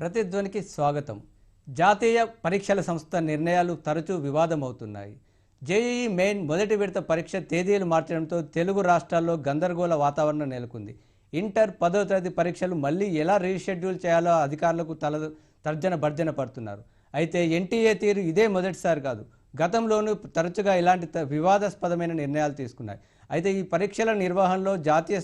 ప్రతిధ్వనికి స్వాగతం. జాతీయ పరీక్షల సంస్థ నిర్ణయాలు తరచూ వివాదమవుతున్నాయి. జేఈఈ మెయిన్ మొదటి విడత పరీక్ష తేదీలు మార్చడంతో తెలుగు రాష్ట్రాల్లో గందరగోళ వాతావరణం నెలకొంది. ఇంటర్ 10వ తరగతి పరీక్షలు మళ్ళీ ఎలా రీషెడ్యూల్ చేయాలో అధికారులకు తర్జన భర్జన పడుతున్నారు. అయితే ఎన్టీఏ తీరు ఇదే మొదటిసారి కాదు. గతంలోనూ తరచుగా ఇలాంటి వివాదాస్పదమైన నిర్ణయాలు తీసుకున్నాయి. అయితే ఈ పరీక్షల నిర్వహణలో జాతీయ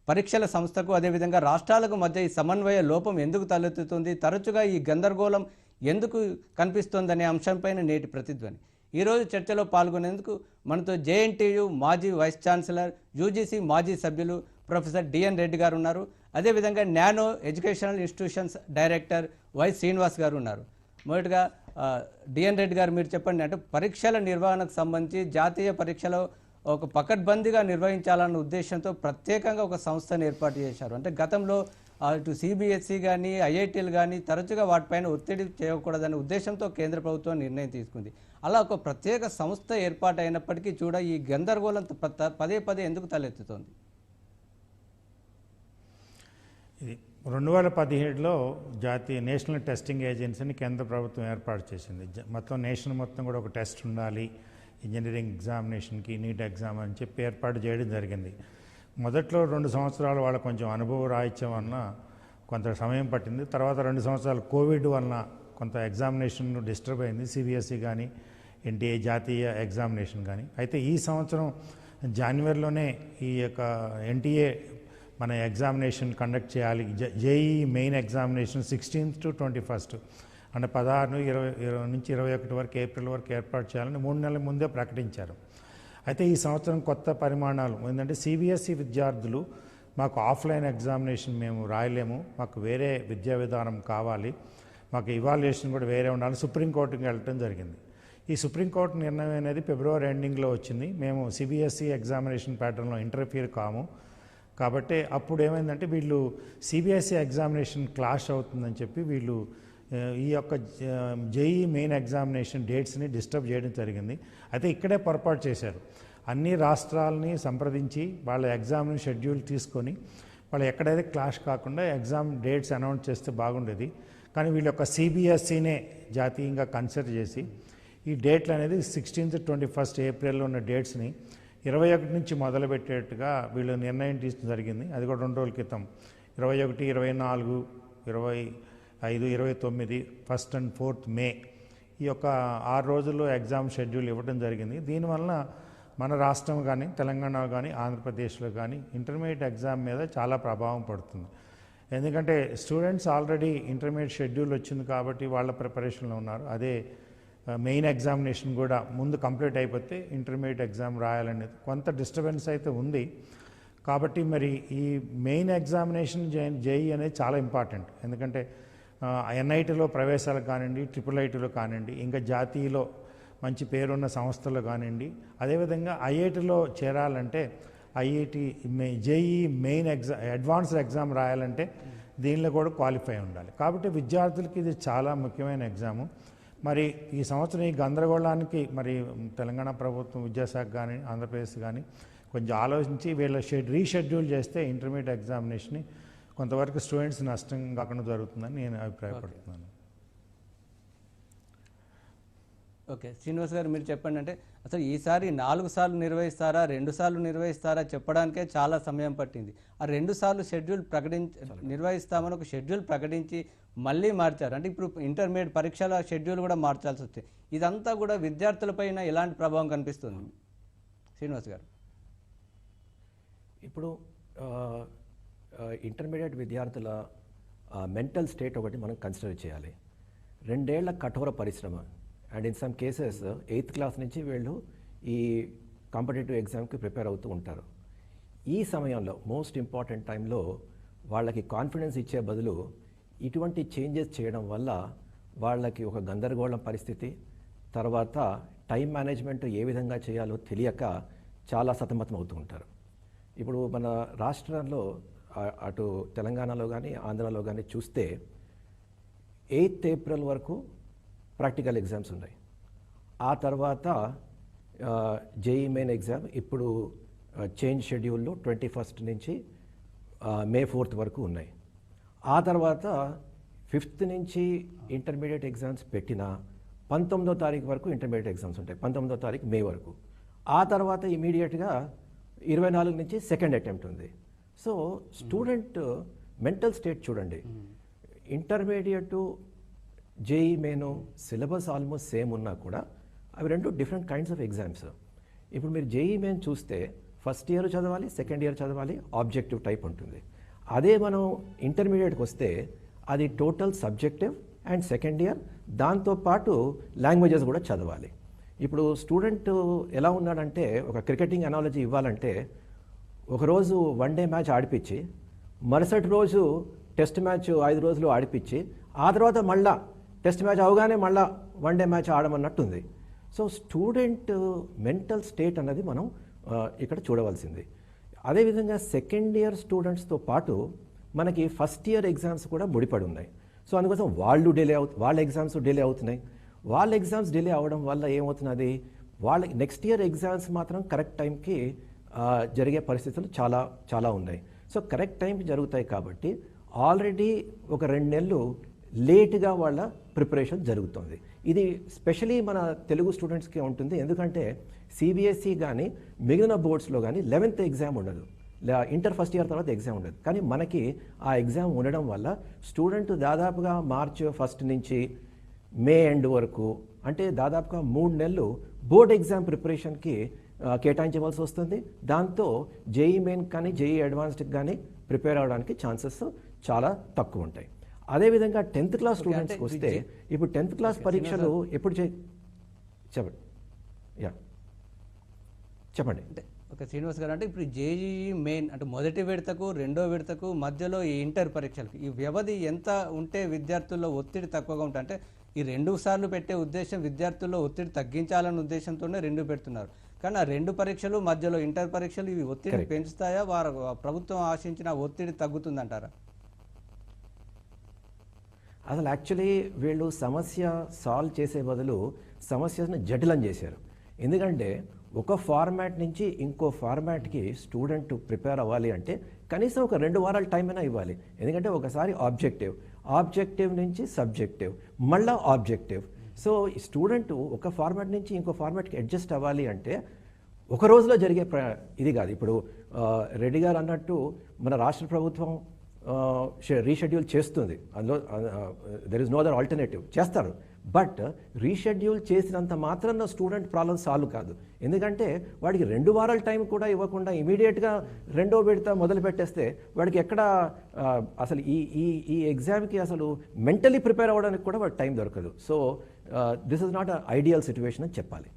పరీక్షల సంస్థకు అదేవిధంగా రాష్ట్రాలకు మధ్య ఈ సమన్వయ లోపం ఎందుకు తలెత్తుతుంది, తరచుగా ఈ గందరగోళం ఎందుకు కనిపిస్తోందనే అంశంపైన నేటి ప్రతిధ్వని. ఈరోజు చర్చలో పాల్గొనేందుకు మనతో జేఎన్టీయు మాజీ వైస్ ఛాన్సలర్, యూజీసీ మాజీ సభ్యులు ప్రొఫెసర్ డిఎన్ రెడ్డి గారు ఉన్నారు. అదేవిధంగా nano educational institutions director why Srinivas గారు ఉన్నారు. మొదటగా డిఎన్ రెడ్డి గారు, మీరు చెప్పండి, అంటే పరీక్షల నిర్వహణకు సంబంధించి జాతీయ పరీక్షలో ఒక పకడ్బందీగా నిర్వహించాలన్న ఉద్దేశంతో ప్రత్యేకంగా ఒక సంస్థను ఏర్పాటు చేశారు. అంటే గతంలో ఇటు సిబిఎస్ఈ కానీ ఐఐటీలు కానీ తరచుగా వాటిపైన ఒత్తిడి చేయకూడదనే ఉద్దేశంతో కేంద్ర ప్రభుత్వం నిర్ణయం తీసుకుంది. అలా ఒక ప్రత్యేక సంస్థ ఏర్పాటు అయినప్పటికీ ఈ గందరగోళం పదే పదే ఎందుకు తలెత్తుతోంది? ఇది 2017లో జాతీయ నేషనల్ టెస్టింగ్ ఏజెన్సీని కేంద్ర ప్రభుత్వం ఏర్పాటు చేసింది. మొత్తం నేషన్ మొత్తం కూడా ఒక టెస్ట్ ఉండాలి, ఇంజనీరింగ్ ఎగ్జామినేషన్కి, నీట్ ఎగ్జామ్ అని చెప్పి ఏర్పాటు చేయడం జరిగింది. మొదట్లో 2 సంవత్సరాలు వాళ్ళ కొంచెం అనుభవ రాహిత్యం వలన కొంత సమయం పట్టింది. తర్వాత 2 సంవత్సరాలు కోవిడ్ వలన కొంత ఎగ్జామినేషన్ డిస్టర్బ్ అయింది, సిబిఎస్ఈ కానీ ఎన్టీఏ జాతీయ ఎగ్జామినేషన్ కానీ. అయితే ఈ సంవత్సరం జనవరిలోనే ఈ యొక్క ఎన్టీఏ మన ఎగ్జామినేషన్ కండక్ట్ చేయాలి. JEE main examination 16th to 21st అంటే 16 నుంచి 21 వరకు, ఏప్రిల్ వరకు ఏర్పాటు చేయాలని 3 నెలల ముందే ప్రకటించారు. అయితే ఈ సంవత్సరం కొత్త పరిమాణాలు ఏంటంటే, సిబిఎస్ఈ విద్యార్థులు మాకు ఆఫ్లైన్ ఎగ్జామినేషన్ మేము రాయలేము, మాకు వేరే విద్యా విధానం కావాలి, మాకు ఇవాల్యుయేషన్ కూడా వేరే ఉండాలి, సుప్రీంకోర్టుకి వెళ్ళటం జరిగింది. ఈ సుప్రీంకోర్టు నిర్ణయం అనేది ఫిబ్రవరి ఎండింగ్లో వచ్చింది. మేము సిబిఎస్ఈ ఎగ్జామినేషన్ ప్యాటర్న్లో ఇంటర్ఫియర్ కాము. కాబట్టి అప్పుడు ఏమైందంటే, వీళ్ళు సిబిఎస్ఈ ఎగ్జామినేషన్ క్లాష్ అవుతుందని చెప్పి వీళ్ళు ఈ యొక్క జేఈ మెయిన్ ఎగ్జామినేషన్ డేట్స్ని డిస్టర్బ్ చేయడం జరిగింది. అయితే ఇక్కడే పొరపాటు చేశారు. అన్ని రాష్ట్రాలని సంప్రదించి వాళ్ళ ఎగ్జామ్ని షెడ్యూల్ తీసుకొని వాళ్ళు ఎక్కడైతే క్లాష్ కాకుండా ఎగ్జామ్ డేట్స్ అనౌన్స్ చేస్తే బాగుండేది. కానీ వీళ్ళ యొక్క సిబిఎస్ఈనే జాతీయంగా కన్సిడర్ చేసి ఈ డేట్లు అనేది 16th to 21st ఏప్రిల్లో ఉన్న డేట్స్ని 21 నుంచి మొదలుపెట్టేట్టుగా వీళ్ళు నిర్ణయం తీసుకోవడం జరిగింది. అది కూడా 2 రోజుల క్రితం 21, 24, 25, 29, 1st and 4th మే ఈ యొక్క 6 రోజుల్లో ఎగ్జామ్ షెడ్యూల్ ఇవ్వడం జరిగింది. దీనివల్ల మన రాష్ట్రం కానీ, తెలంగాణ కానీ, ఆంధ్రప్రదేశ్లో కానీ ఇంటర్మీడియట్ ఎగ్జామ్ మీద చాలా ప్రభావం పడుతుంది. ఎందుకంటే స్టూడెంట్స్ ఆల్రెడీ ఇంటర్మీడియట్ షెడ్యూల్ వచ్చింది కాబట్టి వాళ్ళ ప్రిపరేషన్లో ఉన్నారు. అదే మెయిన్ ఎగ్జామినేషన్ కూడా ముందు కంప్లీట్ అయిపోతే ఇంటర్మీడియట్ ఎగ్జామ్ రాయాలనేది కొంత డిస్టర్బెన్స్ అయితే ఉంది. కాబట్టి మరి ఈ మెయిన్ ఎగ్జామినేషన్ జేఈ అనేది చాలా ఇంపార్టెంట్. ఎందుకంటే ఎన్ఐటీలో ప్రవేశాలకు కానివ్వండి, ట్రిపుల్ కానివ్వండి, ఇంకా జాతీయలో మంచి పేరున్న సంస్థలు కానివ్వండి, అదేవిధంగా ఐఐటీలో చేరాలంటే IIT JEE main advanced exam రాయాలంటే దీనిలో కూడా క్వాలిఫై ఉండాలి. కాబట్టి విద్యార్థులకి ఇది చాలా ముఖ్యమైన ఎగ్జాము. మరి ఈ సంవత్సరం ఈ గందరగోళానికి మరి తెలంగాణ ప్రభుత్వం, విద్యాశాఖ కానీ, ఆంధ్రప్రదేశ్ కానీ కొంచెం ఆలోచించి వీళ్ళ రీషెడ్యూల్ చేస్తే ఇంటర్మీడియట్ ఎగ్జామినేషన్ని కొంతవరకు స్టూడెంట్స్ నష్టం కాకుండా జరుగుతుందని నేను అభిప్రాయపడుతున్నాను. ఓకే, శ్రీనివాస్ గారు, మీరు చెప్పండి, అంటే అసలు ఈసారి 4 సార్లు నిర్వహిస్తారా, 2 సార్లు నిర్వహిస్తారా చెప్పడానికే చాలా సమయం పట్టింది. ఆ 2 సార్లు షెడ్యూల్ నిర్వహిస్తామని ఒక షెడ్యూల్ ప్రకటించి మళ్ళీ మార్చారు. అంటే ఇప్పుడు ఇంటర్మీడియట్ పరీక్షల షెడ్యూల్ కూడా మార్చాల్సి వస్తుంది. ఇదంతా కూడా విద్యార్థులపైన ఎలాంటి ప్రభావం కనిపిస్తుంది శ్రీనివాస్ గారు? ఇప్పుడు ఇంటర్మీడియట్ విద్యార్థుల మెంటల్ స్టేట్ ఒకటి మనం కన్సిడర్ చేయాలి. 2 ఏళ్ల కఠోర పరిశ్రమ, and in some cases 8th class నుంచి వీళ్ళు ఈ కాంపిటేటివ్ ఎగ్జామ్కి ప్రిపేర్ అవుతూ ఉంటారు. ఈ సమయంలో మోస్ట్ ఇంపార్టెంట్ టైంలో వాళ్ళకి కాన్ఫిడెన్స్ ఇచ్చే బదులు ఇటువంటి చేంజెస్ చేయడం వల్ల వాళ్ళకి ఒక గందరగోళం పరిస్థితి, తర్వాత టైం మేనేజ్మెంట్ ఏ విధంగా చేయాలో తెలియక చాలా సతమతం అవుతూ ఉంటారు. ఇప్పుడు మన రాష్ట్రంలో అటు తెలంగాణలో కానీ, ఆంధ్రాలో కానీ చూస్తే 8th ఏప్రిల్ వరకు ప్రాక్టికల్ ఎగ్జామ్స్ ఉన్నాయి. ఆ తర్వాత జేఈ మెయిన్ ఎగ్జామ్ ఇప్పుడు చేంజ్ షెడ్యూల్లో 21st నుంచి మే 4th వరకు ఉన్నాయి. ఆ తర్వాత 5th నుంచి ఇంటర్మీడియట్ ఎగ్జామ్స్ పెట్టినా 19వ తారీఖు వరకు ఇంటర్మీడియట్ ఎగ్జామ్స్ ఉంటాయి, 19వ తారీఖు మే వరకు. ఆ తర్వాత ఇమీడియట్గా 24 నుంచి సెకండ్ అటెంప్ట్ ఉంది. సో స్టూడెంట్ మెంటల్ స్టేట్ చూడండి, intermediate JEE main syllabus almost same ఉన్నా కూడా అవి రెండు డిఫరెంట్ కైండ్స్ ఆఫ్ ఎగ్జామ్స్. ఇప్పుడు మీరు జేఈ మెయిన్ చూస్తే ఫస్ట్ ఇయర్ చదవాలి, సెకండ్ ఇయర్ చదవాలి, ఆబ్జెక్టివ్ టైప్ ఉంటుంది. అదే మనం ఇంటర్మీడియట్కి వస్తే అది total subjective and second year, దాంతోపాటు లాంగ్వేజెస్ కూడా చదవాలి. ఇప్పుడు స్టూడెంట్ ఎలా ఉన్నాడంటే, ఒక క్రికెటింగ్ అనాలజీ ఇవ్వాలంటే, ఒకరోజు 1 డే మ్యాచ్ ఆడిపించి మరుసటి రోజు టెస్ట్ మ్యాచ్ 5 రోజులు ఆడిపించి ఆ తర్వాత మళ్ళా టెస్ట్ మ్యాచ్ అవగానే మళ్ళా 1 డే మ్యాచ్ ఆడమన్నట్టుంది. సో స్టూడెంట్ మెంటల్ స్టేట్ అన్నది మనం ఇక్కడ చూడవలసింది. అదేవిధంగా సెకండ్ ఇయర్ స్టూడెంట్స్తో పాటు మనకి ఫస్ట్ ఇయర్ ఎగ్జామ్స్ కూడా ముడిపడి ఉన్నాయి. సో అందుకోసం వాళ్ళ ఎగ్జామ్స్ డిలే అవుతున్నాయి. వాళ్ళ ఎగ్జామ్స్ డిలే అవడం వల్ల ఏమవుతున్నది, వాళ్ళకి నెక్స్ట్ ఇయర్ ఎగ్జామ్స్ మాత్రం కరెక్ట్ టైంకి జరిగే పరిస్థితులు చాలా చాలా ఉన్నాయి. సో కరెక్ట్ టైంకి జరుగుతాయి కాబట్టి ఆల్రెడీ ఒక 2 నెలలు లేట్గా వాళ్ళ ప్రిపరేషన్ జరుగుతుంది. ఇది స్పెషలీ మన తెలుగు స్టూడెంట్స్కి ఉంటుంది. ఎందుకంటే సిబిఎస్ఈ కానీ మిగిలిన బోర్డ్స్లో కానీ 11th ఎగ్జామ్ ఉండదు, ఇంటర్ ఫస్ట్ ఇయర్ తర్వాత ఎగ్జామ్ ఉండదు. కానీ మనకి ఆ ఎగ్జామ్ ఉండడం వల్ల స్టూడెంట్ దాదాపుగా మార్చ్ 1 నుంచి మే ఎండ్ వరకు, అంటే దాదాపుగా 3 నెలలు బోర్డ్ ఎగ్జామ్ ప్రిపరేషన్కి కేటాయించవలసి వస్తుంది. దాంతో జేఈ మెయిన్ కానీ జేఈ అడ్వాన్స్డ్కి కానీ ప్రిపేర్ అవ్వడానికి ఛాన్సెస్ చాలా తక్కువ ఉంటాయి. అదేవిధంగా 10th క్లాస్ స్టూడెంట్స్కి వస్తే ఇప్పుడు 10th క్లాస్ పరీక్షలు ఎప్పుడు చెప్పండి చెప్పండి. అంటే శ్రీనివాస్ గారు, అంటే ఇప్పుడు జేఈఈ మెయిన్ అంటే మొదటి విడతకు రెండో విడతకు మధ్యలో ఈ ఇంటర్ పరీక్షలకు ఈ వ్యవధి ఎంత ఉంటే విద్యార్థుల్లో ఒత్తిడి తక్కువగా ఉంటుంది? అంటే ఈ 2 సార్లు పెట్టే ఉద్దేశం విద్యార్థుల్లో ఒత్తిడి తగ్గించాలన్న ఉద్దేశంతోనే 2 పెడుతున్నారు. కానీ ఆ 2 పరీక్షలు మధ్యలో ఇంటర్ పరీక్షలు ఇవి ఒత్తిడి పెంచుతాయా? వారు ప్రభుత్వం ఆశించిన ఒత్తిడి తగ్గుతుందంటారా? అసలు యాక్చువల్లీ వీళ్ళు సమస్య సాల్వ్ చేసే బదులు సమస్యను జటిలం చేశారు. ఎందుకంటే ఒక ఫార్మాట్ నుంచి ఇంకో ఫార్మాట్కి స్టూడెంట్ ప్రిపేర్ అవ్వాలి అంటే కనీసం ఒక 2 వారాల టైం అయినా ఇవ్వాలి. ఎందుకంటే ఒకసారి ఆబ్జెక్టివ్ నుంచి సబ్జెక్టివ్, మళ్ళీ ఆబ్జెక్టివ్. సో స్టూడెంట్ ఒక ఫార్మాట్ నుంచి ఇంకో ఫార్మాట్కి అడ్జస్ట్ అవ్వాలి అంటే ఒక రోజులో జరిగే ఇది కాదు. ఇప్పుడు రెడ్డి గారు అన్నట్టు మన రాష్ట్ర ప్రభుత్వం రీషెడ్యూల్ చేస్తుంది, అందులో there is no other alternative, చేస్తారు. బట్ రీషెడ్యూల్ చేసినంత మాత్రాన స్టూడెంట్ ప్రాబ్లమ్ సాల్వ్ కాదు. ఎందుకంటే వాడికి 2 వారాల టైం కూడా ఇవ్వకుండా ఇమీడియట్గా రెండో విడత మొదలు పెట్టేస్తే వాడికి ఎక్కడ అసలు ఈ ఎగ్జామ్కి అసలు మెంటలీ ప్రిపేర్ అవ్వడానికి కూడా వాడికి టైం దొరకదు. So this is not a ideal situation అని చెప్పాలి.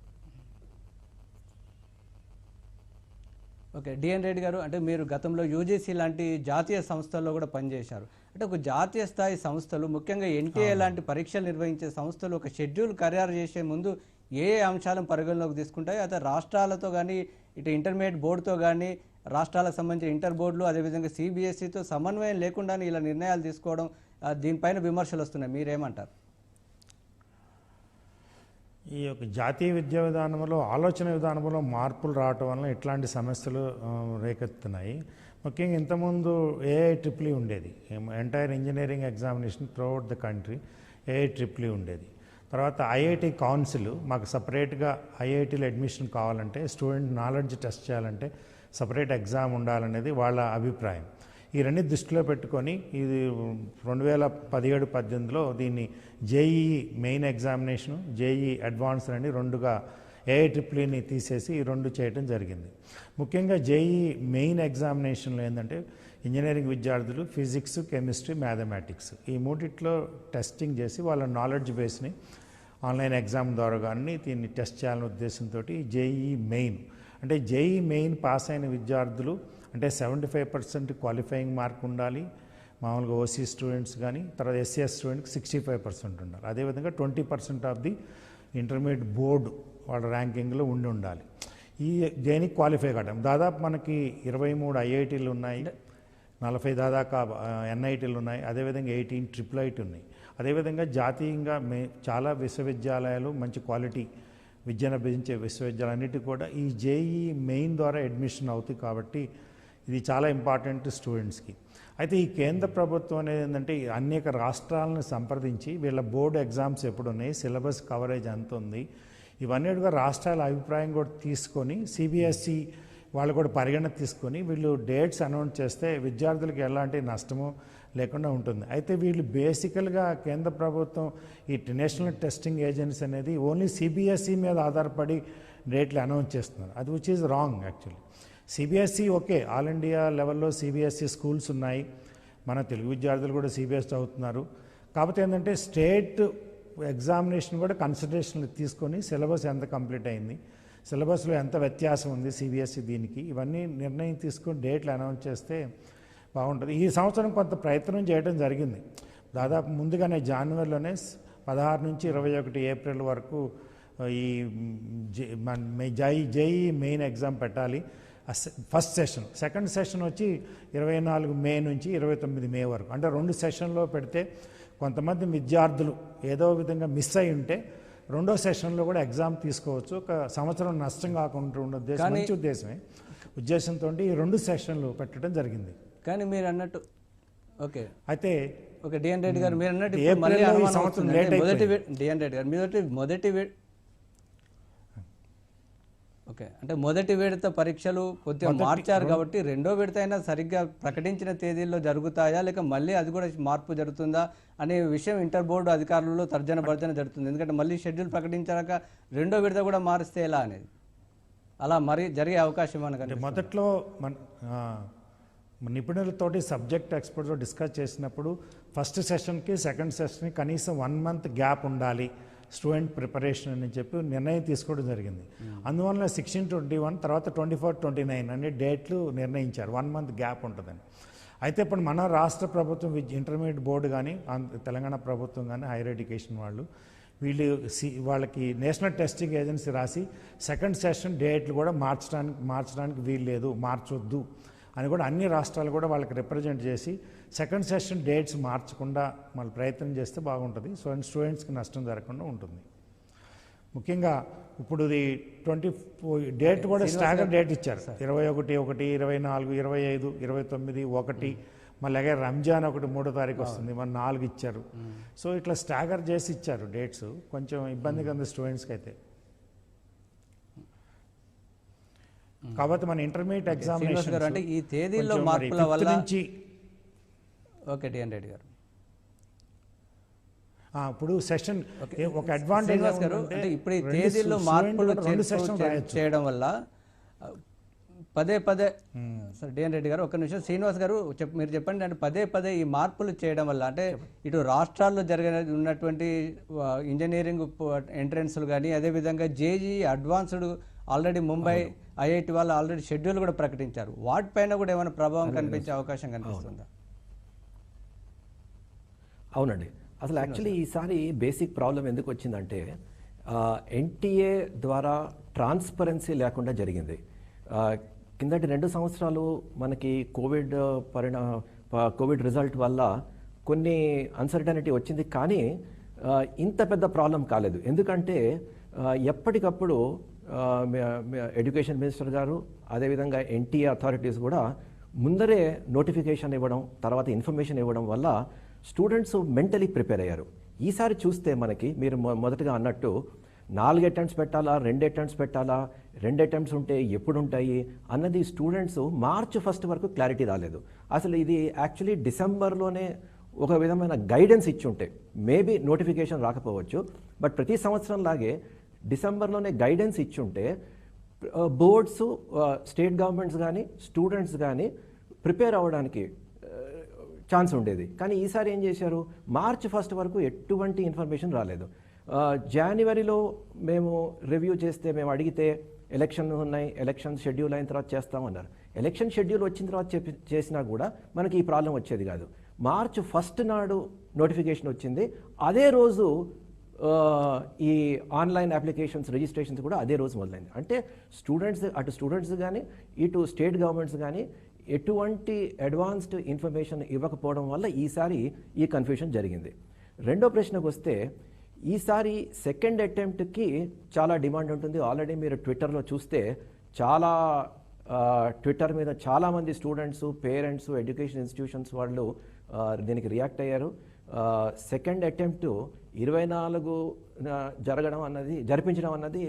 ఓకే, డిఎన్ రెడ్డి గారు, అంటే మీరు గతంలో యూజీసీ లాంటి జాతీయ సంస్థల్లో కూడా పనిచేశారు. అంటే ఒక జాతీయ స్థాయి సంస్థలు, ముఖ్యంగా ఎన్టీఏ లాంటి పరీక్షలు నిర్వహించే సంస్థలు ఒక షెడ్యూల్ ఖరారు చేసే ముందు ఏ అంశాలను పరిగణలోకి తీసుకుంటాయి? అయితే రాష్ట్రాలతో కానీ, ఇటు ఇంటర్మీడియట్ బోర్డుతో కానీ, రాష్ట్రాలకు సంబంధించిన ఇంటర్ బోర్డులు, అదేవిధంగా సిబిఎస్ఈతో సమన్వయం లేకుండానే ఇలా నిర్ణయాలు తీసుకోవడం, దీనిపైన విమర్శలు వస్తున్నాయి. మీరేమంటారు? ఈ యొక్క జాతీయ విద్యా విధానంలో ఆలోచన విధానంలో మార్పులు రావటం వలన ఇట్లాంటి సమస్యలు రేకెత్తుతున్నాయి. ముఖ్యంగా ఇంతకుముందు ఏఐట్రిపుల్ ఉండేది, entire engineering examination throughout the country AI triple ఉండేది. తర్వాత ఐఐటి కౌన్సిల్ మాకు సపరేట్గా ఐఐటీలో అడ్మిషన్ కావాలంటే, స్టూడెంట్ నాలెడ్జ్ టెస్ట్ చేయాలంటే సపరేట్ ఎగ్జామ్ ఉండాలనేది వాళ్ళ అభిప్రాయం. ఈ 2 దృష్టిలో పెట్టుకొని ఇది 2017-18లో దీన్ని JEE main examination, JEE advance అని 2గా ఏఐట్రిపుల్ని తీసేసి ఈ 2 చేయడం జరిగింది. ముఖ్యంగా జేఈఈ మెయిన్ ఎగ్జామినేషన్లో ఏంటంటే ఇంజనీరింగ్ విద్యార్థులు ఫిజిక్స్, కెమిస్ట్రీ, మ్యాథమెటిక్స్ ఈ 3 టెస్టింగ్ చేసి వాళ్ళ నాలెడ్జ్ బేస్ని ఆన్లైన్ ఎగ్జామ్ ద్వారా కానీ దీన్ని టెస్ట్ చేయాలనే ఉద్దేశంతో జేఈఈ మెయిన్, అంటే జేఈఈ మెయిన్ పాస్ అయిన విద్యార్థులు అంటే 75% క్వాలిఫైయింగ్ మార్క్ ఉండాలి మామూలుగా ఓసీ స్టూడెంట్స్ కానీ, తర్వాత ఎస్సీఎస్ స్టూడెంట్కి 65% ఉండాలి. అదేవిధంగా 20% ఆఫ్ ది ఇంటర్మీడియట్ బోర్డు వాళ్ళ ర్యాంకింగ్లో ఉండాలి. ఈ దేనికి క్వాలిఫై కావడం దాదాపు మనకి 23 ఐఐటీలు ఉన్నాయి, 40 దాదాపు ఎన్ఐటీలు ఉన్నాయి, అదేవిధంగా 18 ట్రిపుల్ ఐటీ ఉన్నాయి. అదేవిధంగా జాతీయంగా చాలా విశ్వవిద్యాలయాలు మంచి క్వాలిటీ విద్యను అభ్యసించే విశ్వవిద్యాలయాలన్నిటి కూడా ఈ జేఈఈ మెయిన్ ద్వారా అడ్మిషన్ అవుతాయి. కాబట్టి ఇది చాలా ఇంపార్టెంట్ స్టూడెంట్స్కి. అయితే ఈ కేంద్ర ప్రభుత్వం అనేది ఏంటంటే ఈ అనేక రాష్ట్రాలను సంప్రదించి వీళ్ళ బోర్డు ఎగ్జామ్స్ ఎప్పుడు ఉన్నాయి, సిలబస్ కవరేజ్ ఎంత ఉంది, ఇవన్నీ కూడా రాష్ట్రాల అభిప్రాయం కూడా తీసుకొని సిబిఎస్ఈ వాళ్ళు కూడా పరిగణన తీసుకొని వీళ్ళు డేట్స్ అనౌన్స్ చేస్తే విద్యార్థులకు ఎలాంటి నష్టము లేకుండా ఉంటుంది. అయితే వీళ్ళు బేసికల్గా కేంద్ర ప్రభుత్వం ఈ నేషనల్ టెస్టింగ్ ఏజెన్సీ అనేది ఓన్లీ సిబిఎస్ఈ మీద ఆధారపడి డేట్లు అనౌన్స్ చేస్తున్నారు. అది which is wrong actually. CBSE okay, all India లెవెల్లో సిబిఎస్ఈ స్కూల్స్ ఉన్నాయి, మన తెలుగు విద్యార్థులు కూడా సిబిఎస్ఈ చదువుతున్నారు. కాకపోతే ఏంటంటే స్టేట్ ఎగ్జామినేషన్ కూడా కన్సిడరేషన్లు తీసుకొని సిలబస్ ఎంత కంప్లీట్ అయింది, సిలబస్లో ఎంత వ్యత్యాసం ఉంది సిబిఎస్ఈ దీనికి, ఇవన్నీ నిర్ణయం తీసుకొని డేట్లు అనౌన్స్ చేస్తే బాగుంటుంది. ఈ సంవత్సరం కొంత ప్రయత్నం చేయడం జరిగింది. దాదాపు ముందుగానే జనవరిలోనే 16 నుంచి 21 ఏప్రిల్ వరకు ఈ జేఈ మెయిన్ ఎగ్జామ్ పెట్టాలి. ఫస్ట్ సెషన్, సెకండ్ సెషన్ వచ్చి 24 మే నుంచి 29 మే వరకు, అంటే 2 సెషన్లో పెడితే కొంతమంది విద్యార్థులు ఏదో విధంగా మిస్ అయి ఉంటే రెండో సెషన్లో కూడా ఎగ్జామ్ తీసుకోవచ్చు. ఒక సంవత్సరం నష్టం కాకుండా ఉన్న ఉద్దేశం, మంచి ఉద్దేశంతో ఈ 2 సెషన్లు పెట్టడం జరిగింది. కానీ మీరు అన్నట్టు ఓకే అయితే ఓకే డిఎన్ రెడ్డి గారు మీరు అన్నట్టు ఏప్రిల్లో మళ్ళీ ఈ అనుమానం సంవత్సరం వస్తుంది. లేట్ అంటే మొదటి అయిపోయింది. డిఎన్ రెడ్డి గారు ఓకే అంటే మొదటి విడత పరీక్షలు కొద్దిగా మార్చారు కాబట్టి రెండో విడత అయినా సరిగ్గా ప్రకటించిన తేదీల్లో జరుగుతాయా లేక మళ్ళీ అది కూడా మార్పు జరుగుతుందా అనే విషయం ఇంటర్ బోర్డు అధికారులలో తర్జన భర్జన జరుగుతుంది. ఎందుకంటే మళ్ళీ షెడ్యూల్ ప్రకటించాక రెండో విడత కూడా మారిస్తే ఎలా అనేది అలా మరి జరిగే అవకాశం మనకు మొదట్లో నిపుణులతోటి సబ్జెక్ట్ ఎక్స్పర్ట్తో డిస్కస్ చేసినప్పుడు ఫస్ట్ సెషన్కి సెకండ్ సెషన్కి కనీసం 1 మంత్ గ్యాప్ ఉండాలి స్టూడెంట్ ప్రిపరేషన్ అని చెప్పి నిర్ణయం తీసుకోవడం జరిగింది. అందువల్ల 16-21 తర్వాత 24-29 అనే డేట్లు నిర్ణయించారు, 1 మంత్ గ్యాప్ ఉంటుందని. అయితే ఇప్పుడు మన రాష్ట్ర ప్రభుత్వం ఇంటర్మీడియట్ బోర్డు కానీ తెలంగాణ ప్రభుత్వం కానీ హైయర్ ఎడ్యుకేషన్ వాళ్ళకి నేషనల్ టెస్టింగ్ ఏజెన్సీ రాసి సెకండ్ సెషన్ డేట్లు కూడా మార్చడానికి వీలు లేదు, మార్చొద్దు అని కూడా అన్ని రాష్ట్రాలు కూడా వాళ్ళకి రిప్రజెంట్ చేసి సెకండ్ సెషన్ డేట్స్ మార్చకుండా మళ్ళీ ప్రయత్నం చేస్తే బాగుంటుంది. సో స్టూడెంట్స్కి నష్టం జరగకుండా ఉంటుంది. ముఖ్యంగా ఇప్పుడు ఇది 24 డేట్ కూడా స్టాగర్ డేట్ ఇచ్చారు. 21, 1, 24, 25, 29, 1, మళ్ళీ అలాగే రంజాన్ ఒకటి 3వ తారీఖు వస్తుంది, మన 4 ఇచ్చారు. సో ఇట్లా స్టాగర్ చేసి ఇచ్చారు డేట్స్. కొంచెం ఇబ్బందిగా ఉంది స్టూడెంట్స్కి అయితే. కాబట్టి మన ఇంటర్మీడియట్ ఎగ్జామినేషన్ అంటే ఈ తేదీల్లో మార్పుల వల్ల ఓకే డిఎన్ రెడ్డి గారు ఇప్పుడు సెషన్ ఒక అడ్వాంటేజ్ అంటే ఇప్పుడు ఈ తేదీల్లో మార్పులు చేయడం వల్ల పదే సార్ డిఎన్ రెడ్డి గారు ఒక నిమిషం శ్రీనివాస్ గారు మీరు చెప్పండి. అంటే పదే ఈ మార్పులు చేయడం వల్ల అంటే ఇటు రాష్ట్రాల్లో ఉన్నటువంటి ఇంజనీరింగ్ ఎంట్రన్స్లు కానీ అదేవిధంగా JEE advanced already Mumbai IIT వాళ్ళు ఆల్రెడీ షెడ్యూల్ కూడా ప్రకటించారు, వాటిపైన కూడా ఏమైనా ప్రభావం కనిపించే అవకాశం కనిపిస్తుందా? అవునండి. అసలు యాక్చువల్లీ ఈసారి బేసిక్ ప్రాబ్లం ఎందుకు వచ్చిందంటే ఎన్టీఏ ద్వారా ట్రాన్స్పరెన్సీ లేకుండా జరిగింది. కిందటి 2 సంవత్సరాలు మనకి కోవిడ్ రిజల్ట్ వల్ల కొన్ని అన్సర్టనిటీ వచ్చింది, కానీ ఇంత పెద్ద ప్రాబ్లం కాలేదు. ఎందుకంటే ఎప్పటికప్పుడు ఎడ్యుకేషన్ మినిస్టర్ గారు అదేవిధంగా ఎన్టీఏ అథారిటీస్ కూడా ముందరే నోటిఫికేషన్ ఇవ్వడం, తర్వాత ఇన్ఫర్మేషన్ ఇవ్వడం వల్ల స్టూడెంట్స్ మెంటలీ ప్రిపేర్ అయ్యారు. ఈసారి చూస్తే మనకి మీరు మొదటగా అన్నట్టు 4 అటెంప్ట్స్ పెట్టాలా, 2 అటెంప్ట్స్ పెట్టాలా, 2 అటెంప్ట్స్ ఉంటే ఎప్పుడు ఉంటాయి అన్నది స్టూడెంట్స్ మార్చ్ 1 వరకు క్లారిటీ రాలేదు. అసలు ఇది యాక్చువల్లీ డిసెంబర్లోనే ఒక విధమైన గైడెన్స్ ఇచ్చి ఉంటే మేబీ నోటిఫికేషన్ రాకపోవచ్చు, బట్ ప్రతి సంవత్సరం లాగే డిసెంబర్లోనే గైడెన్స్ ఇచ్చి ఉంటే బోర్డ్స్, స్టేట్ గవర్నమెంట్స్ కానీ స్టూడెంట్స్ కానీ ప్రిపేర్ అవ్వడానికి ఛాన్స్ ఉండేది. కానీ ఈసారి ఏం చేశారు, మార్చ్ 1 వరకు ఎటువంటి ఇన్ఫర్మేషన్ రాలేదు. జనవరిలో మేము రివ్యూ చేస్తే మేము అడిగితే ఎలక్షన్ ఉన్నాయి, ఎలక్షన్ షెడ్యూల్ అయిన తర్వాత చేస్తామన్నారు. ఎలక్షన్ షెడ్యూల్ వచ్చిన తర్వాత చేసినా కూడా మనకి ఈ ప్రాబ్లం వచ్చేది కాదు. మార్చ్ 1 నాడు నోటిఫికేషన్ వచ్చింది, అదే రోజు ఈ ఆన్లైన్ అప్లికేషన్స్ రిజిస్ట్రేషన్స్ కూడా అదే రోజు మొదలైంది. అంటే స్టూడెంట్స్ కానీ ఇటు స్టేట్ గవర్నమెంట్స్ కానీ ఎటువంటి అడ్వాన్స్డ్ ఇన్ఫర్మేషన్ ఇవ్వకపోవడం వల్ల ఈసారి ఈ కన్ఫ్యూషన్ జరిగింది. రెండో ప్రశ్నకు వస్తే ఈసారి సెకండ్ అటెంప్ట్కి చాలా డిమాండ్ ఉంటుంది. ఆల్రెడీ మీరు ట్విట్టర్లో చూస్తే చాలా ట్విట్టర్ మీద చాలామంది స్టూడెంట్స్, పేరెంట్స్, ఎడ్యుకేషన్ ఇన్స్టిట్యూషన్స్ వాళ్ళు దీనికి రియాక్ట్ అయ్యారు. సెకండ్ అటెంప్ట్ 24 జరిపించడం అన్నది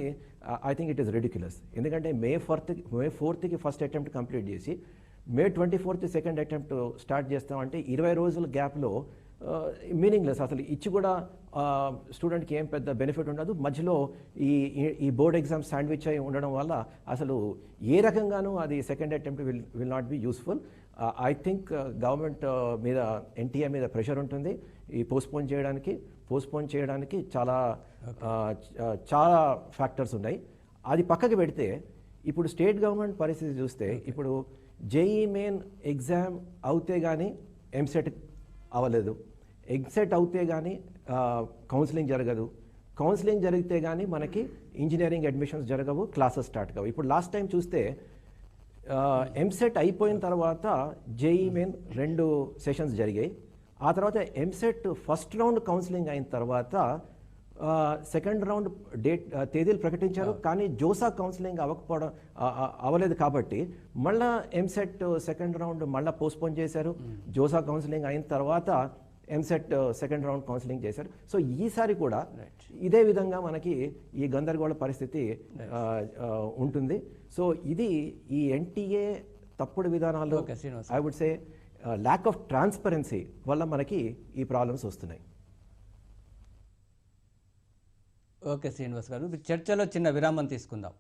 I think it is ridiculous. ఎందుకంటే మే 4కి ఫస్ట్ అటెంప్ట్ కంప్లీట్ చేసి మే 24th సెకండ్ అటెంప్ట్ స్టార్ట్ చేస్తామంటే 20 రోజుల గ్యాప్లో మీనింగ్లెస్. అసలు ఇచ్చి కూడా స్టూడెంట్కి ఏం పెద్ద బెనిఫిట్ ఉండదు. మధ్యలో ఈ బోర్డ్ ఎగ్జామ్ శాండ్విచ్ అయి ఉండడం వల్ల అసలు ఏ రకంగానూ అది second attempt will not be useful. I think government మీద, ఎన్టీఏ మీద ప్రెషర్ ఉంటుంది ఈ పోస్ట్పోన్ చేయడానికి. చాలా ఫ్యాక్టర్స్ ఉన్నాయి. అది పక్కకి పెడితే ఇప్పుడు స్టేట్ గవర్నమెంట్ పరిస్థితి చూస్తే, ఇప్పుడు జేఈ మెయిన్ ఎగ్జామ్ అవుతే కానీ ఎంసెట్ అవ్వలేదు, ఎంసెట్ అవుతే కానీ కౌన్సిలింగ్ జరగదు, కౌన్సిలింగ్ జరిగితే కానీ మనకి ఇంజనీరింగ్ అడ్మిషన్స్ జరగవు, క్లాసెస్ స్టార్ట్ కావు. ఇప్పుడు లాస్ట్ టైం చూస్తే ఎంసెట్ అయిపోయిన తర్వాత జేఈ మెయిన్ 2 సెషన్స్ జరిగాయి. ఆ తర్వాత ఎంసెట్ ఫస్ట్ రౌండ్ కౌన్సిలింగ్ అయిన తర్వాత సెకండ్ రౌండ్ తేదీలు ప్రకటించారు. కానీ జోసా కౌన్సిలింగ్ అవ్వలేదు కాబట్టి మళ్ళా ఎంసెట్ సెకండ్ రౌండ్ మళ్ళీ పోస్ట్పోన్ చేశారు. జోసా కౌన్సిలింగ్ అయిన తర్వాత ఎంసెట్ సెకండ్ రౌండ్ కౌన్సిలింగ్ చేశారు. సో ఈసారి కూడా ఇదే విధంగా మనకి ఈ గందరగోళ పరిస్థితి ఉంటుంది. సో ఇది ఈ ఎన్టీఏ తప్పుడు విధానాలు, I would say lack of transparency వల్ల మనకి ఈ ప్రాబ్లమ్స్ వస్తున్నాయి. ఓకే శ్రీనివాస్ గారు, చర్చలో చిన్న విరామం తీసుకుందాం.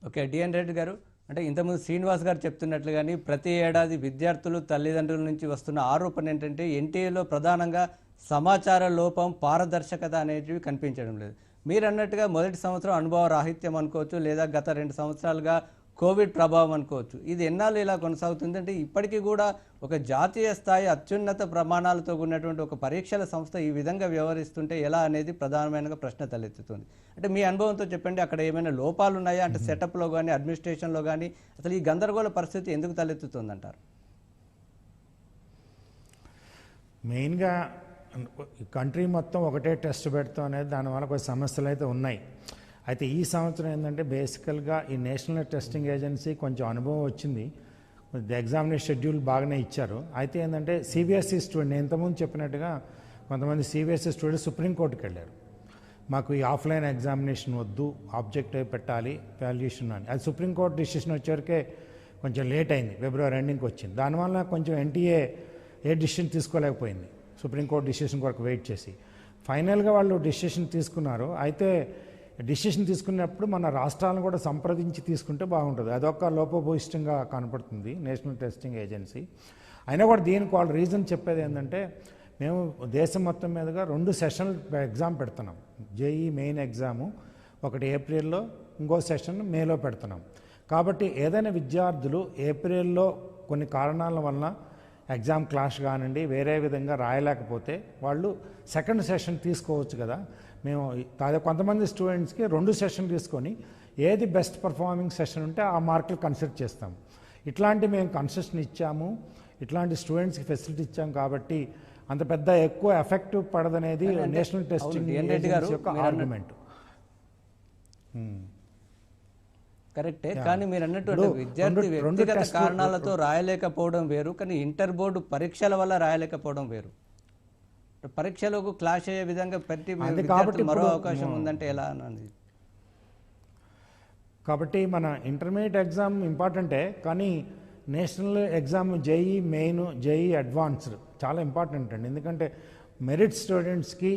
ఓకే డిఎన్ రెడ్డి గారు, అంటే ఇంతకుముందు శ్రీనివాస్ గారు చెప్తున్నట్లుగాని ప్రతి ఏడాది విద్యార్థులు, తల్లిదండ్రుల నుంచి వస్తున్న ఆరోపణ ఏంటంటే ఎన్టీఏలో ప్రధానంగా సమాచార లోపం, పారదర్శకత అనేటివి కనిపించడం లేదు. మీరు అన్నట్టుగా మొదటి సంవత్సరం అనుభవ రాహిత్యం అనుకోవచ్చు, లేదా గత 2 సంవత్సరాలుగా కోవిడ్ ప్రభావం అనుకోవచ్చు. ఇది ఎన్నాళ్ళు ఇలా కొనసాగుతుంది అంటే ఇప్పటికీ కూడా ఒక జాతీయ స్థాయి అత్యున్నత ప్రమాణాలతో ఉన్నటువంటి ఒక పరీక్షల సంస్థ ఈ విధంగా వ్యవహరిస్తుంటే ఎలా అనేది ప్రధానమైన ప్రశ్న తలెత్తుతుంది. అంటే మీ అనుభవంతో చెప్పండి, అక్కడ ఏమైనా లోపాలు ఉన్నాయా? అంటే సెటప్లో కానీ, అడ్మినిస్ట్రేషన్లో కానీ అసలు ఈ గందరగోళ పరిస్థితి ఎందుకు తలెత్తుతుంది అంటారు? మెయిన్గా కంట్రీ మొత్తం ఒకటే టెస్ట్ పెడతాం అనేది దానివల్ల కొన్ని సమస్యలు అయితే ఉన్నాయి. అయితే ఈ సంవత్సరం ఏంటంటే బేసికల్గా ఈ నేషనల్ టెస్టింగ్ ఏజెన్సీ కొంచెం అనుభవం వచ్చింది, ఎగ్జామినేషన్ షెడ్యూల్ బాగానే ఇచ్చారు. అయితే ఏంటంటే సిబిఎస్ఈ స్టూడెంట్, నేను ఇంతకుముందు చెప్పినట్టుగా కొంతమంది సిబిఎస్ఈ స్టూడెంట్స్ సుప్రీంకోర్టుకి వెళ్ళారు, మాకు ఈ ఆఫ్లైన్ ఎగ్జామినేషన్ వద్దు, ఆబ్జెక్టివ్ పెట్టాలి, వాల్యుయేషన్ అని. అది సుప్రీంకోర్టు డిసిషన్ వచ్చేవరకే కొంచెం లేట్ అయింది, ఫిబ్రవరి ఎండింగ్కి వచ్చింది. దానివల్ల కొంచెం ఎన్టీఏ ఏ డిసిషన్ తీసుకోలేకపోయింది, సుప్రీంకోర్టు డిసిషన్ కొరకు వెయిట్ చేసి. ఫైనల్గా వాళ్ళు డిసిషన్ తీసుకున్నారు. అయితే డిసిషన్ తీసుకున్నప్పుడు మన రాష్ట్రాలను కూడా సంప్రదించి తీసుకుంటే బాగుంటుంది. అదొక లోపభూయిష్టంగా కనపడుతుంది నేషనల్ టెస్టింగ్ ఏజెన్సీ. అయినా కూడా దీనికి వాళ్ళు రీజన్ చెప్పేది ఏంటంటే, మేము దేశం మొత్తం మీదుగా 2 సెషన్లు ఎగ్జామ్ పెడుతున్నాం. జేఈ మెయిన్ ఎగ్జాము ఒకటి ఏప్రిల్లో, ఇంకో సెషన్ మేలో పెడుతున్నాం. కాబట్టి ఏదైనా విద్యార్థులు ఏప్రిల్లో కొన్ని కారణాల వలన ఎగ్జామ్ క్లాష్ కానివ్వండి, వేరే విధంగా రాయలేకపోతే వాళ్ళు సెకండ్ సెషన్ తీసుకోవచ్చు కదా. మేము కొంతమంది స్టూడెంట్స్కి 2 సెషన్ తీసుకొని ఏది బెస్ట్ పర్ఫార్మింగ్ సెషన్ ఉంటే ఆ మార్కులు కన్సిడర్ చేస్తాము. ఇట్లాంటి మేము కన్సెషన్ ఇచ్చాము, ఇట్లాంటి స్టూడెంట్స్కి ఫెసిలిటీ ఇచ్చాము. కాబట్టి అంత పెద్ద ఎక్కువ ఎఫెక్టివ్ పడదనేది నేషనల్ టెస్టింగ్ ఏజెన్సీ యొక్క ఆర్గ్యుమెంట్. కరెక్టే, కానీ మీరు అన్నట్టు విద్యార్థి వ్యక్తిగత కారణాలతో రాయలేకపోవడం వేరు, కానీ ఇంటర్ బోర్డు పరీక్షల వల్ల రాయలేకపోవడం వేరు. పరీక్షలకు క్లాష్ అయ్యే విధంగా పెట్టి మరో అవకాశం ఉందంటే ఎలా అన్నది. కాబట్టి మన ఇంటర్మీడియట్ ఎగ్జామ్ ఇంపార్టెంటే, కానీ national exam JEE main, JEE advanced చాలా ఇంపార్టెంట్ అండి. ఎందుకంటే మెరిట్ స్టూడెంట్స్కి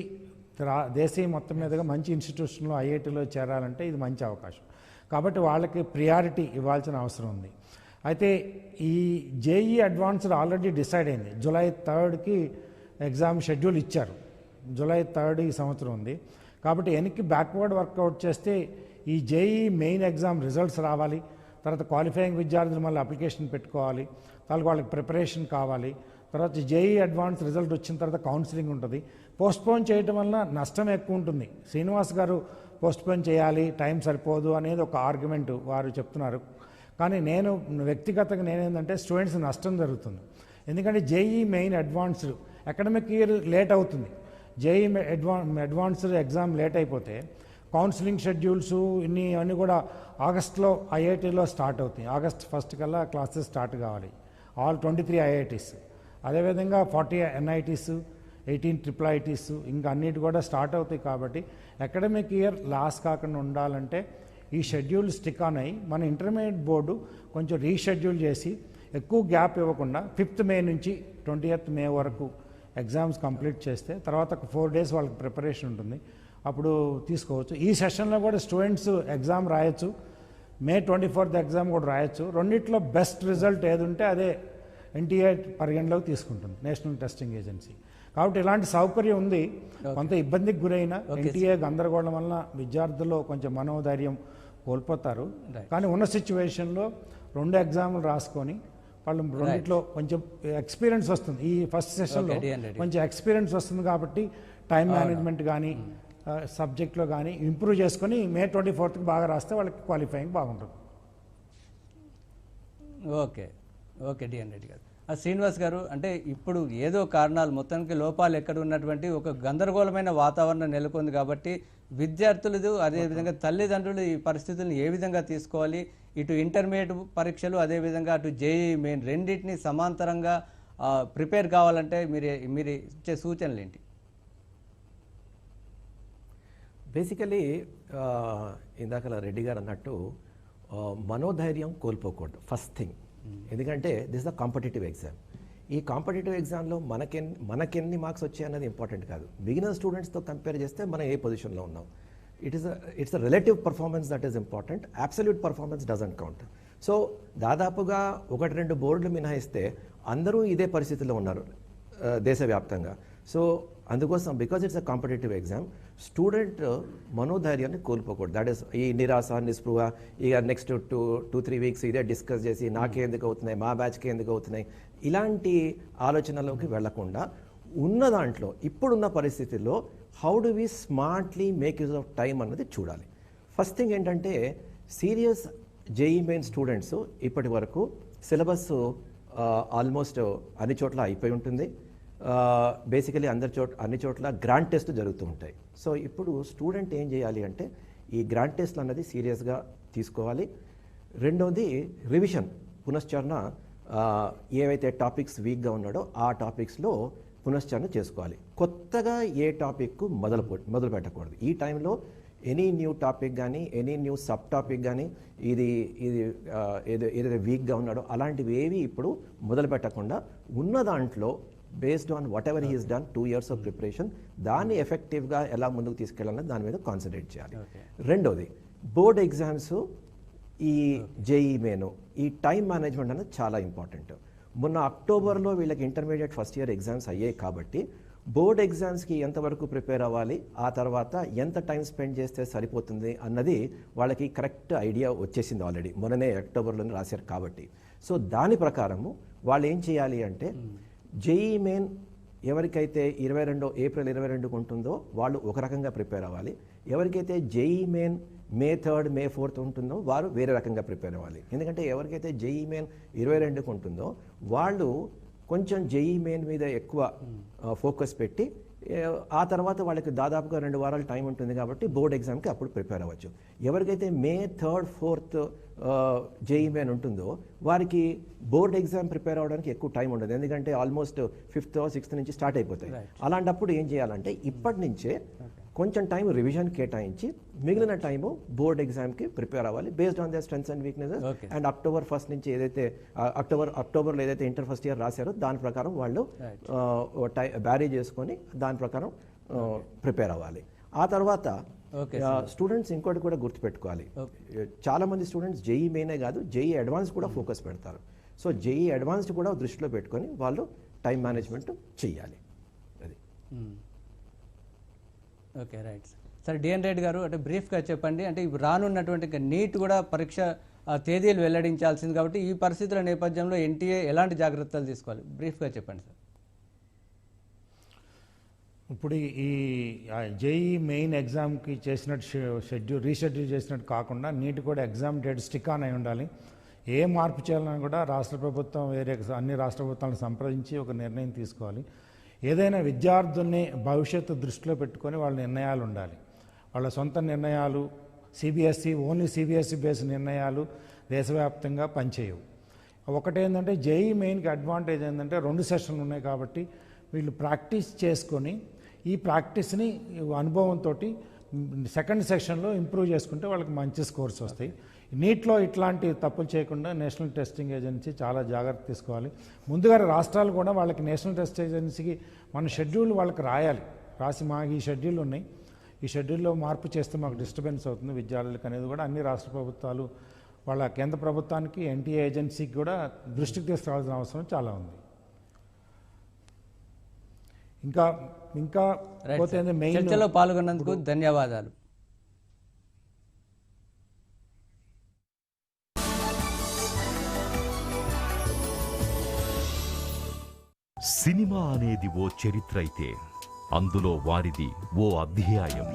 దేశీయ మొత్తం మీదుగా మంచి ఇన్స్టిట్యూషన్లో, ఐఐటీలో చేరాలంటే ఇది మంచి అవకాశం. కాబట్టి వాళ్ళకి ప్రియారిటీ ఇవ్వాల్సిన అవసరం ఉంది. అయితే ఈ జేఈ అడ్వాన్స్డ్ ఆల్రెడీ డిసైడ్ అయింది. జూలై 3కి ఎగ్జామ్ షెడ్యూల్ ఇచ్చారు. జూలై 3 ఈ సంవత్సరం ఉంది. కాబట్టి వెనక్కి బ్యాక్వర్డ్ వర్కౌట్ చేస్తే ఈ జేఈ మెయిన్ ఎగ్జామ్ రిజల్ట్స్ రావాలి, తర్వాత క్వాలిఫైయింగ్ విద్యార్థులు మళ్ళీ అప్లికేషన్ పెట్టుకోవాలి, తర్వాత వాళ్ళకి ప్రిపరేషన్ కావాలి, తర్వాత జేఈ అడ్వాన్స్ రిజల్ట్ వచ్చిన తర్వాత కౌన్సిలింగ్ ఉంటుంది. పోస్ట్పోన్ చేయడం వల్ల నష్టం ఎక్కువ ఉంటుంది. శ్రీనివాస్ గారు పోస్ట్పోన్ చేయాలి, టైం సరిపోదు అనేది ఒక ఆర్గ్యుమెంట్ వారు చెప్తున్నారు. కానీ నేను వ్యక్తిగతంగా నేనేంటంటే స్టూడెంట్స్ నష్టం జరుగుతుంది. ఎందుకంటే JEE main advanced academic year late అవుతుంది. జేఈ అడ్వాన్స్డ్ ఎగ్జామ్ లేట్ అయిపోతే కౌన్సిలింగ్ షెడ్యూల్స్ అన్నీ కూడా ఆగస్టులో ఐఐటీలో స్టార్ట్ అవుతాయి. ఆగస్ట్ 1 కల్లా క్లాసెస్ స్టార్ట్ కావాలి, ఆల్ 23 ఐఐటీస్. అదేవిధంగా 40 ఎన్ఐటీస్, 18 ట్రిపుల్ ఐటీస్ ఇంకా అన్నిటి కూడా స్టార్ట్ అవుతాయి. కాబట్టి అకాడమిక్ ఇయర్ లాస్ కాకుండా ఉండాలంటే ఈ షెడ్యూల్ స్టిక్ ఆన్ అయ్యి మన ఇంటర్మీడియట్ బోర్డు కొంచెం రీషెడ్యూల్ చేసి ఎక్కువ గ్యాప్ ఇవ్వకుండా 5th మే నుంచి 20th మే వరకు ఎగ్జామ్స్ కంప్లీట్ చేస్తే తర్వాత 4 days వాళ్ళకి ప్రిపరేషన్ ఉంటుంది, అప్పుడు తీసుకోవచ్చు. ఈ సెషన్లో కూడా స్టూడెంట్స్ ఎగ్జామ్ రాయొచ్చు, మే 24th ఎగ్జామ్ కూడా రాయొచ్చు. రెండిట్లో బెస్ట్ రిజల్ట్ ఏది ఉంటే అదే ఎన్టీఏ పరిగణలోకి తీసుకుంటుంది, నేషనల్ టెస్టింగ్ ఏజెన్సీ. కాబట్టి ఇలాంటి సౌకర్యం ఉంది. కొంత ఇబ్బందికి గురైన ఎన్టీఏ గందరగోళం వలన విద్యార్థుల్లో కొంచెం మనోధైర్యం కోల్పోతారు. కానీ ఉన్న సిచ్యువేషన్లో 2 ఎగ్జామ్లు రాసుకొని వాళ్ళు రెండిట్లో కొంచెం ఎక్స్పీరియన్స్ వస్తుంది. ఈ ఫస్ట్ సెషన్లో కొంచెం ఎక్స్పీరియన్స్ వస్తుంది కాబట్టి టైం మేనేజ్మెంట్ కానీ సబ్జెక్ట్లో కానీ ఇంప్రూవ్ చేసుకొని మే 24th బాగా రాస్తే వాళ్ళకి క్వాలిఫైయింగ్ బాగుంటుంది. ఓకే ఓకే డిఎన్ రెడ్డి గారు. శ్రీనివాస్ గారు, అంటే ఇప్పుడు ఏదో కారణాలు మొత్తానికి లోపాలు ఎక్కడ ఉన్నటువంటి ఒక గందరగోళమైన వాతావరణం నెలకొంది కాబట్టి విద్యార్థులు అదేవిధంగా తల్లిదండ్రులు ఈ పరిస్థితులను ఏ విధంగా తీసుకోవాలి, ఇటు ఇంటర్మీడియట్ పరీక్షలు అదేవిధంగా అటు జేఈఈ మెయిన్ రెండింటిని సమాంతరంగా ప్రిపేర్ కావాలంటే మీరు ఇచ్చే సూచనలు ఏంటి? బేసికలీ ఇందాక రెడ్డి గారు అన్నట్టు మనోధైర్యం కోల్పోకూడదు ఫస్ట్ థింగ్. ఎందుకంటే దిస్ ద కాంపిటేటివ్ ఎగ్జామ్. ఈ కాంపిటేటివ్ ఎగ్జామ్లో మనకెన్ని మార్క్స్ వచ్చాయన్నది ఇంపార్టెంట్ కాదు. బిగినర్ స్టూడెంట్స్తో కంపేర్ చేస్తే మనం ఏ పొజిషన్లో ఉన్నాం, it's a relative performance that is important. Absolute performance doesn't count. So దాదాపుగా 1-2 బోర్డులు మినహాయిస్తే అందరూ ఇదే పరిస్థితిలో ఉన్నారు దేశవ్యాప్తంగా. సో అందుకోసం because it's a competitive exam student మనోధైర్యాన్ని కోల్పోకూడదు. దట్ ఈస్ ఈ నిరాశ నిస్పృహ ఇక నెక్స్ట్ 2-3 వీక్స్ ఇదే డిస్కస్ చేసి నాకే ఎందుకు అవుతున్నాయి, మా బ్యాచ్కి ఎందుకు అవుతున్నాయి, ఇలాంటి ఆలోచనలోకి వెళ్లకుండా ఉన్న దాంట్లో ఇప్పుడున్న పరిస్థితుల్లో how do we smartly make use of time అన్నది చూడాలి. ఫస్ట్ థింగ్ ఏంటంటే సీరియస్ జేఈ మెయిన్ స్టూడెంట్స్ ఇప్పటి వరకు సిలబస్ ఆల్మోస్ట్ అన్ని చోట్ల అయిపోయి ఉంటుంది. బేసికలీ అన్ని చోట్ల గ్రాండ్ టెస్ట్ జరుగుతూ ఉంటాయి. సో ఇప్పుడు స్టూడెంట్ ఏం చేయాలి అంటే ఈ గ్రాండ్ టెస్ట్లు అన్నది సీరియస్గా తీసుకోవాలి. రెండవది రివిజన్, పునశ్చరణ. ఏవైతే టాపిక్స్ వీక్గా ఉన్నాడో ఆ టాపిక్స్లో పునశ్చరణ చేసుకోవాలి. కొత్తగా ఏ టాపిక్ మొదలు పెట్టకూడదు. ఈ టైంలో ఎనీ న్యూ టాపిక్ కానీ ఎనీ న్యూ సబ్ టాపిక్ కానీ ఇది ఏదైతే వీక్గా ఉన్నాడో అలాంటివి ఏవి ఇప్పుడు మొదలు పెట్టకుండా ఉన్న దాంట్లో based on what ever he's done 2 years of preparation దాన్ని ఎఫెక్టివ్గా ఎలా ముందుకు తీసుకెళ్ళాలని దాని మీద కాన్సన్ట్రేట్ చేయాలి. రెండోది బోర్డ్ ఎగ్జామ్స్, ఈ జేఈ మెయిన్, ఈ టైం మేనేజ్మెంట్ అనేది చాలా ఇంపార్టెంట్. మొన్న అక్టోబర్లో వీళ్ళకి ఇంటర్మీడియట్ ఫస్ట్ ఇయర్ ఎగ్జామ్స్ అయ్యాయి కాబట్టి బోర్డ్ ఎగ్జామ్స్కి ఎంతవరకు ప్రిపేర్ అవ్వాలి, ఆ తర్వాత ఎంత టైం స్పెండ్ చేస్తే సరిపోతుంది అన్నది వాళ్ళకి కరెక్ట్ ఐడియా వచ్చేసింది ఆల్రెడీ. మొన్ననే అక్టోబర్లోనే రాశారు కాబట్టి. సో దాని ప్రకారము వాళ్ళు ఏం చేయాలి అంటే జేఈ మెయిన్ ఎవరికైతే ఏప్రిల్ 22 ఉంటుందో వాళ్ళు ఒక రకంగా ప్రిపేర్ అవ్వాలి. ఎవరికైతే జేఈ మెయిన్ మే 3rd మే 4th ఉంటుందో వారు వేరే రకంగా ప్రిపేర్ అవ్వాలి. ఎందుకంటే ఎవరికైతే జేఈ మెయిన్ 22కు ఉంటుందో వాళ్ళు కొంచెం జేఈ మెయిన్ మీద ఎక్కువ ఫోకస్ పెట్టి ఆ తర్వాత వాళ్ళకి దాదాపుగా 2 వారాలు టైం ఉంటుంది కాబట్టి బోర్డ్ ఎగ్జామ్కి అప్పుడు ప్రిపేర్ అవ్వచ్చు. ఎవరికైతే మే 3rd 4th జేఈ మెయిన్ ఉంటుందో వారికి బోర్డ్ ఎగ్జామ్ ప్రిపేర్ అవ్వడానికి ఎక్కువ టైం ఉండదు. ఎందుకంటే ఆల్మోస్ట్ 5th or 6th నుంచి స్టార్ట్ అయిపోతాయి. అలాంటప్పుడు ఏం చేయాలంటే ఇప్పటి నుంచే కొంచెం టైం రివిజన్ కేటాయించి మిగిలిన టైము బోర్డ్ ఎగ్జామ్కి ప్రిపేర్ అవ్వాలి based on the strengths and weaknesses. And October 1st నుంచి ఏదైతే అక్టోబర్లో ఏదైతే ఇంటర్ ఫస్ట్ ఇయర్ రాశారో దాని ప్రకారం వాళ్ళు బ్యారీ చేసుకొని దాని ప్రకారం ప్రిపేర్ అవ్వాలి. ఆ తర్వాత స్టూడెంట్స్ ఇంకోటి కూడా గుర్తుపెట్టుకోవాలి, చాలా మంది స్టూడెంట్స్ జేఈ మెయినే కాదు జేఈ అడ్వాన్స్ కూడా ఫోకస్ పెడతారు. సో జేఈ అడ్వాన్స్డ్ కూడా దృష్టిలో పెట్టుకొని వాళ్ళు టైం మేనేజ్మెంట్ చెయ్యాలి. అది ఓకే రైట్. సరే డిఎన్ రెడ్డి గారు, అంటే బ్రీఫ్గా చెప్పండి, అంటే రానున్నటువంటి నీట్ కూడా పరీక్ష తేదీలు వెల్లడించాల్సింది కాబట్టి ఈ పరిస్థితుల నేపథ్యంలో ఎన్టీఏ ఎలాంటి జాగ్రత్తలు తీసుకోవాలి బ్రీఫ్గా చెప్పండి సార్. ఇప్పుడు ఈ జేఈ మెయిన్ ఎగ్జామ్కి చేసినట్టు రీషెడ్యూల్ చేసినట్టు కాకుండా నీట్ కూడా ఎగ్జామ్ డేట్ స్టిక్ ఆన్ అయి ఉండాలి. ఏ మార్పు చేయాలని కూడా రాష్ట్ర ప్రభుత్వం అన్ని రాష్ట్ర ప్రభుత్వాలను సంప్రదించి ఒక నిర్ణయం తీసుకోవాలి. ఏదైనా విద్యార్థుల్ని భవిష్యత్తు దృష్టిలో పెట్టుకొని వాళ్ళ నిర్ణయాలు ఉండాలి. వాళ్ళ సొంత నిర్ణయాలు సిబిఎస్ఈ ఓన్లీ సిబిఎస్ఈ బేస్డ్ నిర్ణయాలు దేశవ్యాప్తంగా పనిచేయవు. ఒకటేంటంటే జేఈ మెయిన్కి అడ్వాంటేజ్ ఏంటంటే 2 సెషన్లు ఉన్నాయి కాబట్టి వీళ్ళు ప్రాక్టీస్ చేసుకొని ఈ ప్రాక్టీస్ని అనుభవంతో సెకండ్ సెషన్లో ఇంప్రూవ్ చేసుకుంటే వాళ్ళకి మంచి స్కోర్స్ వస్తాయి. నీట్లో ఇట్లాంటి తప్పులు చేయకుండా నేషనల్ టెస్టింగ్ ఏజెన్సీ చాలా జాగ్రత్త తీసుకోవాలి. ముందుగా రాష్ట్రాలు కూడా వాళ్ళకి నేషనల్ టెస్ట్ ఏజెన్సీకి మన షెడ్యూల్ వాళ్ళకి రాసి మాకు ఈ షెడ్యూల్ ఉన్నాయి, ఈ షెడ్యూల్లో మార్పు చేస్తే మాకు డిస్టర్బెన్స్ అవుతుంది విద్యార్థులకు అనేది కూడా అన్ని రాష్ట్ర ప్రభుత్వాలు వాళ్ళ కేంద్ర ప్రభుత్వానికి ఎన్టీఏ ఏజెన్సీకి కూడా దృష్టికి తీసుకురావాల్సిన అవసరం చాలా ఉంది. ఇంకా పోతే మెయిన్ చర్చలో పాల్గొన్నందుకు ధన్యవాదాలు. సినిమా అనేది ఓ చరిత్ర అయితే అందులో వారిది ఓ అధ్యాయం.